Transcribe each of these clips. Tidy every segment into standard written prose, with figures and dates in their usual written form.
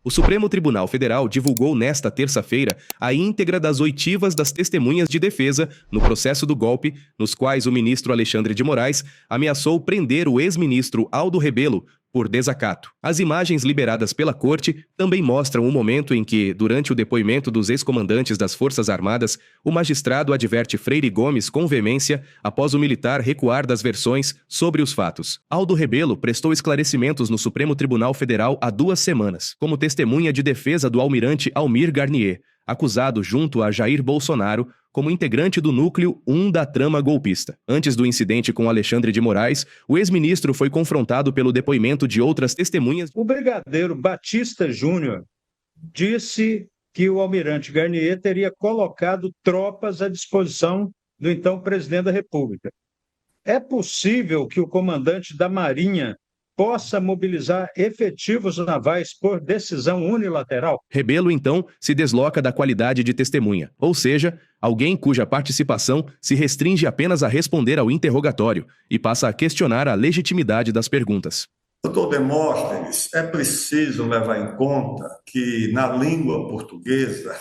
O Supremo Tribunal Federal divulgou nesta terça-feira a íntegra das oitivas das testemunhas de defesa no processo do golpe, nos quais o ministro Alexandre de Moraes ameaçou prender o ex-ministro Aldo Rebelo por desacato. As imagens liberadas pela corte também mostram o momento em que, durante o depoimento dos ex-comandantes das Forças Armadas, o magistrado adverte Freire Gomes com veemência após o militar recuar das versões sobre os fatos. Aldo Rebelo prestou esclarecimentos no Supremo Tribunal Federal há 2 semanas, como testemunha de defesa do almirante Almir Garnier, acusado junto a Jair Bolsonaro como integrante do núcleo 1 da trama golpista. Antes do incidente com Alexandre de Moraes, o ex-ministro foi confrontado pelo depoimento de outras testemunhas. O brigadeiro Batista Júnior disse que o almirante Garnier teria colocado tropas à disposição do então presidente da República. É possível que o comandante da Marinha possa mobilizar efetivos navais por decisão unilateral? Rebelo, então, se desloca da qualidade de testemunha, ou seja, alguém cuja participação se restringe apenas a responder ao interrogatório e passa a questionar a legitimidade das perguntas. Doutor Demóstenes, é preciso levar em conta que, na língua portuguesa,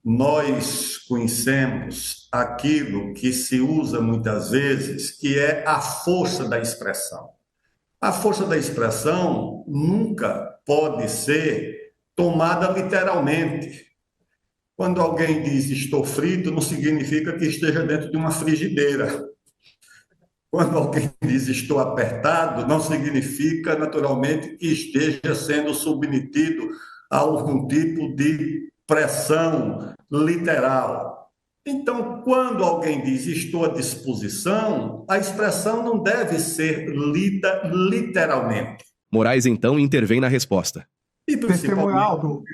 nós conhecemos aquilo que se usa muitas vezes, que é a força da expressão. A força da expressão nunca pode ser tomada literalmente. Quando alguém diz estou frito, não significa que esteja dentro de uma frigideira. Quando alguém diz estou apertado, não significa, naturalmente, que esteja sendo submetido a algum tipo de pressão literal. Então, quando alguém diz estou à disposição, a expressão não deve ser lida literalmente. Moraes, então, intervém na resposta. E principalmente... Aldo,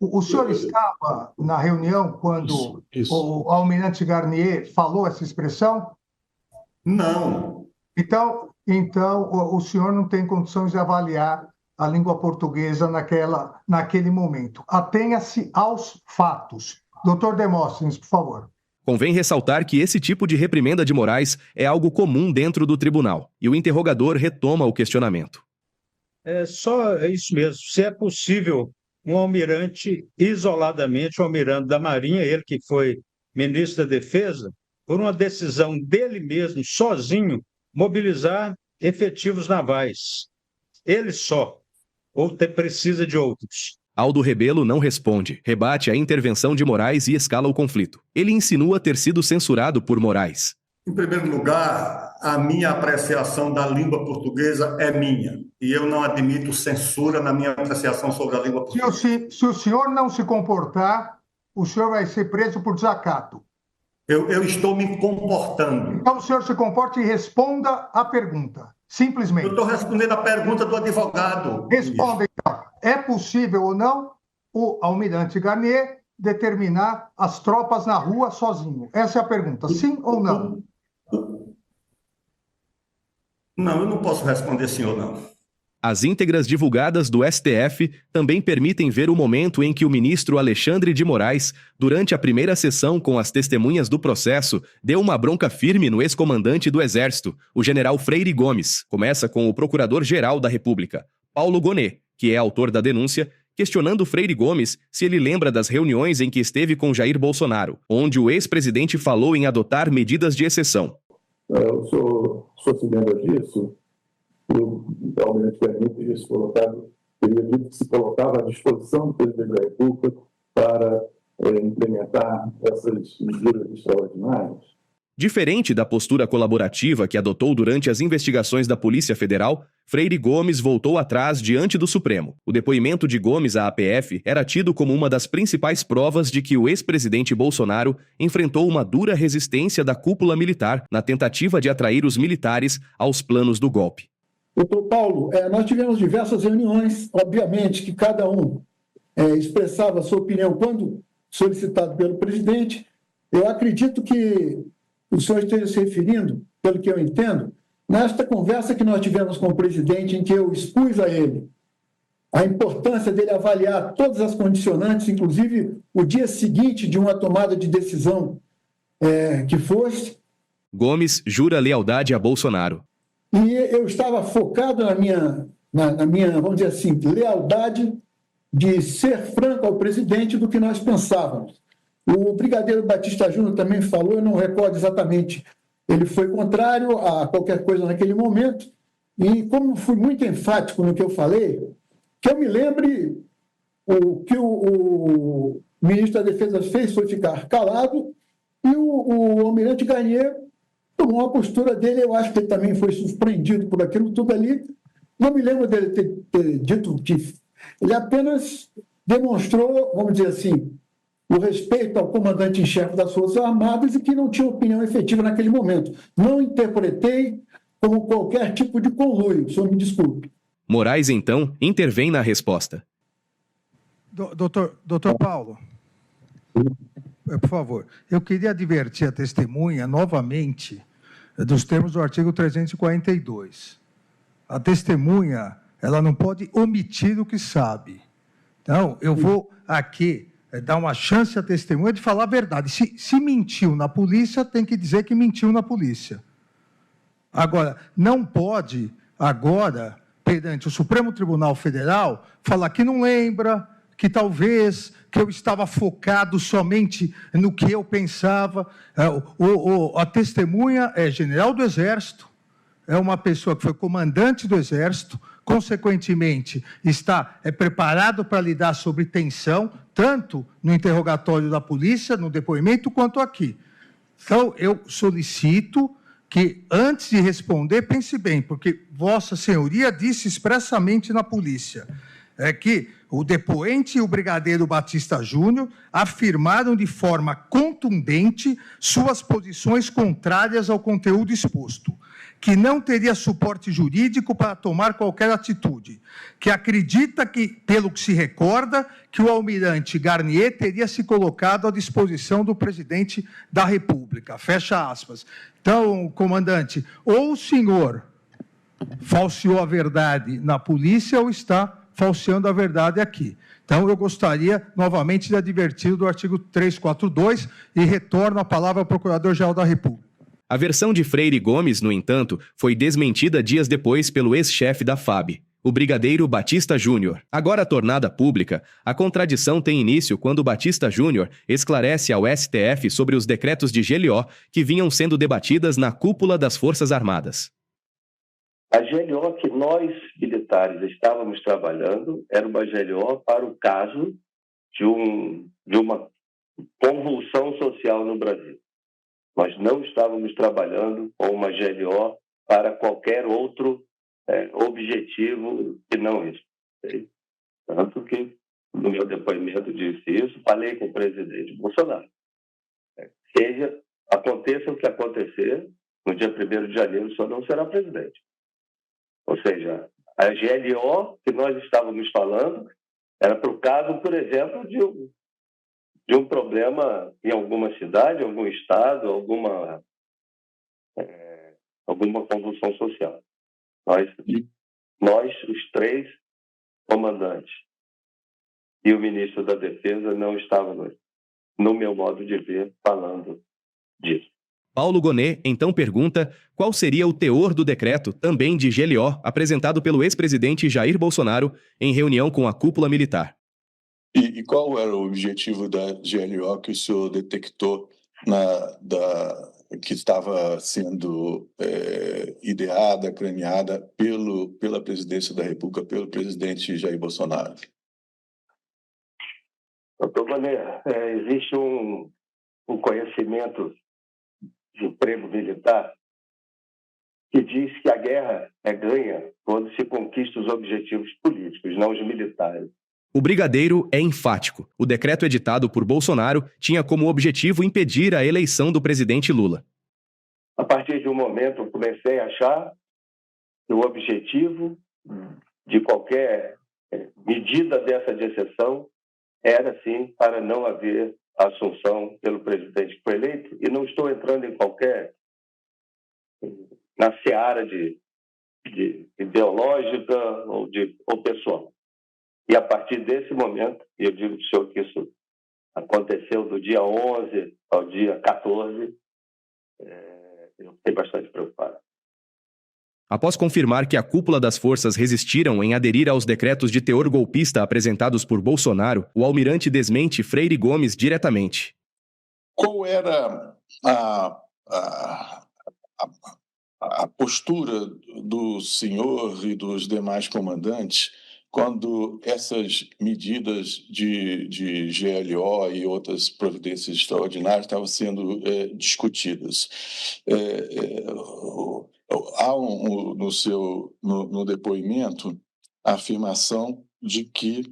o senhor estava na reunião quando o almirante Garnier falou essa expressão? Não. Então, o senhor não tem condições de avaliar a língua portuguesa naquele momento. Atenha-se aos fatos. Doutor Demóstenes, por favor. Convém ressaltar que esse tipo de reprimenda de Moraes é algo comum dentro do tribunal, e o interrogador retoma o questionamento. É isso mesmo. Se é possível um almirante, isoladamente, um almirante da Marinha, ele que foi ministro da Defesa, por uma decisão dele mesmo, sozinho, mobilizar efetivos navais. Ele só. Ou precisa de outros? Aldo Rebelo não responde, rebate a intervenção de Moraes e escala o conflito. Ele insinua ter sido censurado por Moraes. Em primeiro lugar, a minha apreciação da língua portuguesa é minha. E eu não admito censura na minha apreciação sobre a língua portuguesa. Se o senhor não se comportar, o senhor vai ser preso por desacato. Eu estou me comportando. Então o senhor se comporte e responda a pergunta. Simplesmente. Eu estou respondendo a pergunta do advogado. Responda, então. É possível ou não o almirante Garnier determinar as tropas na rua sozinho? Essa é a pergunta. Sim ou não? Não, eu não posso responder sim ou não. As íntegras divulgadas do STF também permitem ver o momento em que o ministro Alexandre de Moraes, durante a primeira sessão com as testemunhas do processo, deu uma bronca firme no ex-comandante do Exército, o general Freire Gomes. Começa com o Procurador-Geral da República, Paulo Gonet, que é autor da denúncia, questionando Freire Gomes se ele lembra das reuniões em que esteve com Jair Bolsonaro, onde o ex-presidente falou em adotar medidas de exceção. O senhor se lembra disso? O almirante Garnier teria dito que se colocava à disposição do presidente da República para implementar essas medidas extraordinárias. Diferente da postura colaborativa que adotou durante as investigações da Polícia Federal, Freire Gomes voltou atrás diante do Supremo. O depoimento de Gomes à APF era tido como uma das principais provas de que o ex-presidente Bolsonaro enfrentou uma dura resistência da cúpula militar na tentativa de atrair os militares aos planos do golpe. Doutor Paulo, nós tivemos diversas reuniões, obviamente que cada um expressava a sua opinião quando solicitado pelo presidente. Eu acredito que o senhor esteja se referindo, pelo que eu entendo, nesta conversa que nós tivemos com o presidente, em que eu expus a ele a importância dele avaliar todas as condicionantes, inclusive o dia seguinte de uma tomada de decisão que fosse. Gomes jura lealdade a Bolsonaro. E eu estava focado na minha na minha, vamos dizer assim, lealdade de ser franco ao presidente do que nós pensávamos. O brigadeiro Batista Júnior também falou, eu não recordo exatamente, ele foi contrário a qualquer coisa naquele momento, e como fui muito enfático no que eu falei, que eu me lembre, o que o ministro da Defesa fez foi ficar calado, e o almirante Garnier tomou uma postura dele, eu acho que ele também foi surpreendido por aquilo tudo ali. Não me lembro dele ter dito que ele apenas demonstrou, vamos dizer assim, o respeito ao comandante em chefe das Forças Armadas e que não tinha opinião efetiva naquele momento. Não interpretei como qualquer tipo de conluio, o senhor me desculpe. Moraes, então, intervém na resposta. Doutor Paulo, por favor, eu queria advertir a testemunha novamente dos termos do artigo 342. A testemunha, ela não pode omitir o que sabe. Então, eu vou aqui dar uma chance à testemunha de falar a verdade. Se mentiu na polícia, tem que dizer que mentiu na polícia. Agora, não pode, agora, perante o Supremo Tribunal Federal, falar que não lembra, que talvez, que eu estava focado somente no que eu pensava. A testemunha é general do Exército, é uma pessoa que foi comandante do Exército, consequentemente, está preparado para lidar sobre tensão, tanto no interrogatório da polícia, no depoimento, quanto aqui. Então, eu solicito que, antes de responder, pense bem, porque Vossa Senhoria disse expressamente na polícia que o depoente e o brigadeiro Batista Júnior afirmaram de forma contundente suas posições contrárias ao conteúdo exposto, que não teria suporte jurídico para tomar qualquer atitude, que acredita que, pelo que se recorda, que o almirante Garnier teria se colocado à disposição do presidente da República. Fecha aspas. Então, comandante, ou o senhor falseou a verdade na polícia ou está falseando a verdade aqui. Então, eu gostaria, novamente, de advertir do artigo 342 e retorno a palavra ao Procurador-Geral da República. A versão de Freire Gomes, no entanto, foi desmentida dias depois pelo ex-chefe da FAB, o brigadeiro Batista Júnior. Agora tornada pública, a contradição tem início quando Batista Júnior esclarece ao STF sobre os decretos de GLO que vinham sendo debatidas na cúpula das Forças Armadas. A GLO que nós, militares, estávamos trabalhando era uma GLO para o caso de uma convulsão social no Brasil. Nós não estávamos trabalhando com uma GLO para qualquer outro objetivo que não isso. Tanto que, no meu depoimento, disse isso, falei com o presidente Bolsonaro. Aconteça o que acontecer, no dia 1º de janeiro, o senhor não será presidente. Ou seja, a GLO que nós estávamos falando era para o caso, por exemplo, de um problema em alguma cidade, algum estado, alguma convulsão social. Nós, os 3 comandantes e o ministro da Defesa não estávamos, no meu modo de ver, falando disso. Paulo Gonet então pergunta qual seria o teor do decreto, também de GLO, apresentado pelo ex-presidente Jair Bolsonaro em reunião com a cúpula militar. E qual era o objetivo da GLO que o senhor detectou que estava sendo ideada, craneada pela presidência da República, pelo presidente Jair Bolsonaro? Doutor Gonet, existe um conhecimento de emprego militar que diz que a guerra é ganha quando se conquista os objetivos políticos, não os militares. O brigadeiro é enfático. O decreto editado por Bolsonaro tinha como objetivo impedir a eleição do presidente Lula. A partir de um momento, eu comecei a achar que o objetivo de qualquer medida dessa de exceção era, sim, para não haver assunção pelo presidente que foi eleito, e não estou entrando em na seara de ideológica ou pessoal. E a partir desse momento, eu digo para o senhor que isso aconteceu do dia 11 ao dia 14, eu fiquei bastante preocupado. Após confirmar que a cúpula das forças resistiram em aderir aos decretos de teor golpista apresentados por Bolsonaro, o almirante desmente Freire Gomes diretamente. Qual era a postura do senhor e dos demais comandantes quando essas medidas de GLO e outras providências extraordinárias estavam sendo discutidas? Há no depoimento a afirmação de que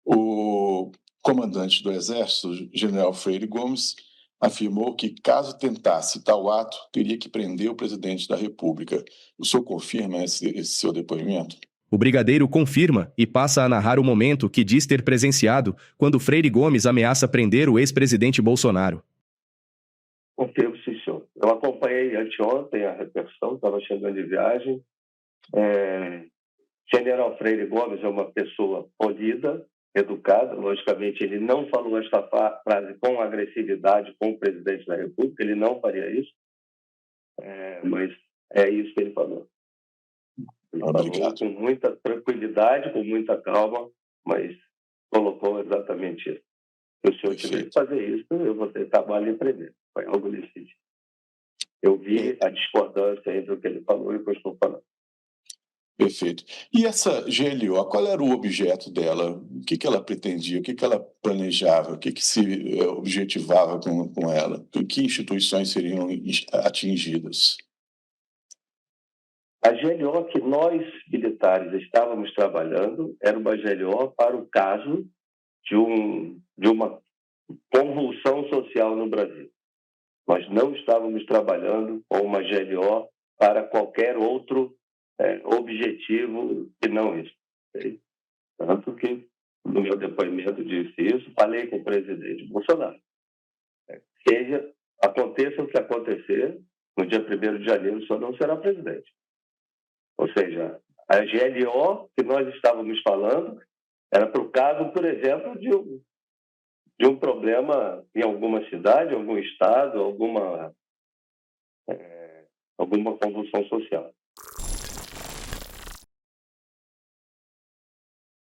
o comandante do Exército, general Freire Gomes, afirmou que, caso tentasse tal ato, teria que prender o presidente da República. O senhor confirma esse seu depoimento? O brigadeiro confirma e passa a narrar o momento que diz ter presenciado quando Freire Gomes ameaça prender o ex-presidente Bolsonaro. Confirmo, sim, senhor. Eu acompanhei anteontem a repercussão, estava chegando de viagem. General Freire Gomes é uma pessoa polida, educada. Logicamente, ele não falou esta frase com agressividade com o presidente da República, ele não faria isso, mas é isso que ele falou. Ele falou com muita tranquilidade, com muita calma, mas colocou exatamente isso. Se o senhor tiver que fazer isso, eu vou ter trabalho em prender. Foi algo nesse sentido. Eu vi a discordância entre o que ele falou e o que eu estou falando. Perfeito. E essa GLO, qual era o objeto dela? O que ela pretendia? O que ela planejava? O que se objetivava com ela? Que instituições seriam atingidas? A GLO que nós, militares, estávamos trabalhando era uma GLO para o caso de uma convulsão social no Brasil. Nós não estávamos trabalhando com uma GLO para qualquer outro objetivo que não isso. Tanto que, no meu depoimento, disse isso, falei com o presidente Bolsonaro. Aconteça o que acontecer, no dia 1º de janeiro, o senhor não será presidente. Ou seja, a GLO que nós estávamos falando era para o caso, por exemplo, de um problema em alguma cidade, algum estado, alguma convulsão social.